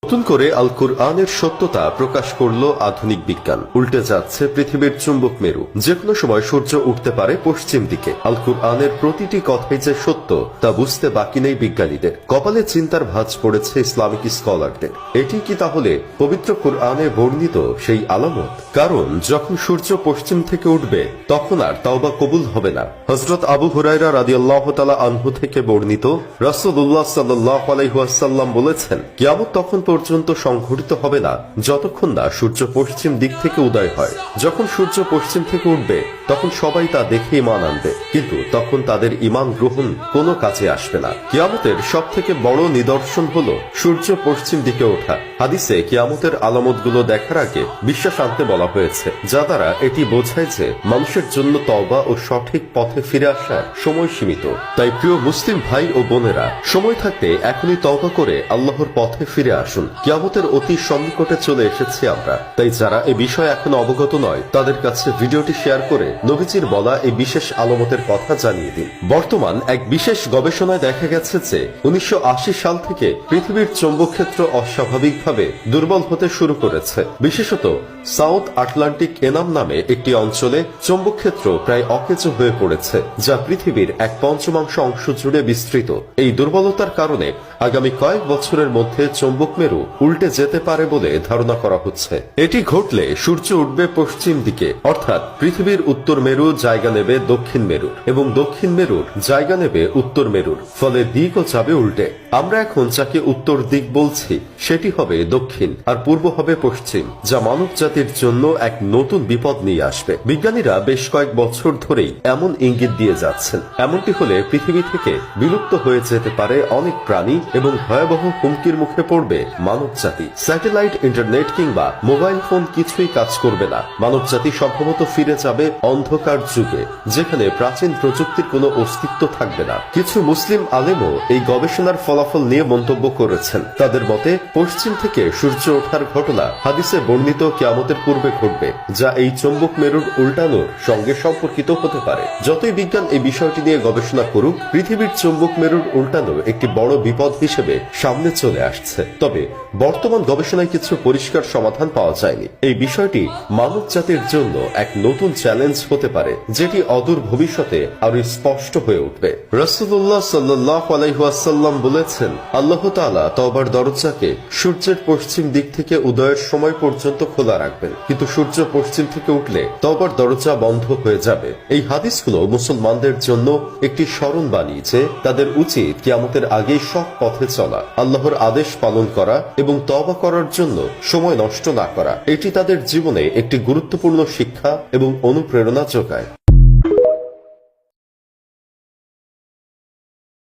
নতুন করে আল কুরআনের সত্যতা প্রকাশ করল আধুনিক বিজ্ঞান। উল্টে যাচ্ছে পৃথিবীর চুম্বক মেরু। যে কোনো সময় সূর্য উঠতে পারে পশ্চিম দিকে। আল কুরআনের প্রতিটি কথাই যে সত্য তা বুঝতে বাকি নেই বিজ্ঞানীদের। কপালে চিন্তার ভাঁজ পড়েছে ইসলামিক স্কলারদের। এটি কি তাহলে পবিত্র কুরআনে বর্ণিত সেই আলামত? কারণ যখন সূর্য পশ্চিম থেকে উঠবে তখন আর তওবা কবুল হবে না। হযরত আবু হুরায়রা রাদিয়াল্লাহু তাআলা আনহু থেকে বর্ণিত, রাসূলুল্লাহ সাল্লাল্লাহু আলাইহি ওয়াসাল্লাম বলেছেন, কিয়ামত তখন পর্যন্ত সংঘটিত হবে না যতক্ষণ না সূর্য পশ্চিম দিক থেকে উদয় হয়। যখন সূর্য পশ্চিম থেকে উঠবে তখন সবাই তা দেখে ঈমান আনবে, কিন্তু তখন তাদের ঈমান গ্রহণ কোনো কাজে আসবে না। কিয়ামতের সবথেকে বড় নিদর্শন হলো সূর্য পশ্চিম দিকে ওঠা। হাদিসে কিয়ামতের আলামতগুলো দেখার আগে বিশ্বাস আনতে বলা হয়েছে, যা দ্বারা এটি বোঝায় যে মানুষের জন্য তওবা ও সঠিক পথে ফিরে আসার সময় সীমিত। তাই প্রিয় মুসলিম ভাই ও বোনেরা, সময় থাকতে এখনই তওবা করে আল্লাহর পথে ফিরে আসুন। কিয়ামতের অতি সন্নিকটে চলে এসেছি আমরা। তাই যারা এই বিষয়ে এখনো অবগত নয় তাদের কাছে ভিডিওটি শেয়ার করে নবীজির বলা এই বিশেষ আলামতের কথা জানিয়ে দিন। বর্তমান এক বিশেষ গবেষণায় দেখা গেছে যে 1980 সাল থেকে পৃথিবীর চৌম্বক ক্ষেত্র অস্বাভাবিকভাবে দুর্বল হতে শুরু করেছে। বিশেষত সাউথ আটলান্টিক এনাম নামে একটি অঞ্চলে চৌম্বক ক্ষেত্র প্রায় অকেজো হয়ে পড়েছে, যা পৃথিবীর 1/5 অংশ জুড়ে বিস্তৃত। এই দুর্বলতার কারণে আগামী কয়েক বছরের মধ্যে চৌম্বক মেরু উল্টে যেতে পারে বলে ধারণা করা হচ্ছে। এটি ঘটলে সূর্য উঠবে পশ্চিম দিকে, অর্থাৎ পৃথিবীর উত্তর মেরু জায়গা নেবে দক্ষিণ মেরুর এবং দক্ষিণ মেরুর জায়গা নেবে উত্তর মেরুর। ফলে দিকও যাবে উল্টে। আমরা এখন যাকে উত্তর দিক বলছি সেটি হবে দক্ষিণ আর পূর্ব হবে পশ্চিম, যা মানব জাতির জন্য এক নতুন বিপদ নিয়ে আসবে। বিজ্ঞানীরা বেশ কয়েক বছর ধরেই এমন ইঙ্গিত দিয়ে যাচ্ছেন। এমনটি হলে পৃথিবী থেকে বিলুপ্ত হয়ে যেতে পারে অনেক প্রাণী এবং ভয়াবহ হুমকির মুখে পড়বে মানব জাতি। স্যাটেলাইট, ইন্টারনেট কিংবা মোবাইল ফোন কিছুই কাজ করবে না। মানব জাতি সম্ভবত ফিরে যাবে অন্ধকার যুগে, যেখানে প্রাচীন প্রযুক্তির কোনো অস্তিত্ব থাকবে না। কিছু মুসলিম আলেমও এই গবেষণার ফলাফল নিয়ে মন্তব্য করেছেন। তাদের মতে পশ্চিম থেকে সূর্য ওঠার ঘটনা হাদিসে বর্ণিত কিয়ামতের পূর্বে ঘটবে, যা এই চৌম্বক মেরুর উল্টানোর সঙ্গে সম্পর্কিত হতে পারে। যতই বিজ্ঞান এই বিষয়টি নিয়ে গবেষণা করুক, পৃথিবীর চৌম্বক মেরুর উল্টানো একটি বড় বিপদ হিসেবে সামনে চলে আসছে। তবে বর্তমান গবেষণায় কিছু পরিষ্কার সমাধান পাওয়া যায়নি। এই বিষয়টি মানব জাতির জন্য এক নতুন চ্যালেঞ্জ হতে পারে, যেটি অদূর ভবিষ্যতে আরো স্পষ্ট হয়ে উঠবে। রাসূলুল্লাহ সাল্লাল্লাহু আলাইহি ওয়াসাল্লাম বলেছেন, আল্লাহ তাআলা তওবার দরজাকে সূর্যের পশ্চিম দিক থেকে উদয়ের সময় পর্যন্ত খোলা রাখবেন, কিন্তু সূর্য পশ্চিম থেকে উঠলে তওবার দরজা বন্ধ হয়ে যাবে। এই হাদিসগুলো মুসলমানদের জন্য একটি স্মরণ বাণী যে তাদের উচিত কিয়ামতের আগেই সৎ পথে চলা, আল্লাহর আদেশ পালন করা এবং তওবা করার জন্য সময় নষ্ট না করা। এটি তাদের জীবনে একটি গুরুত্বপূর্ণ শিক্ষা এবং অনুপ্রেরণা যোগায়।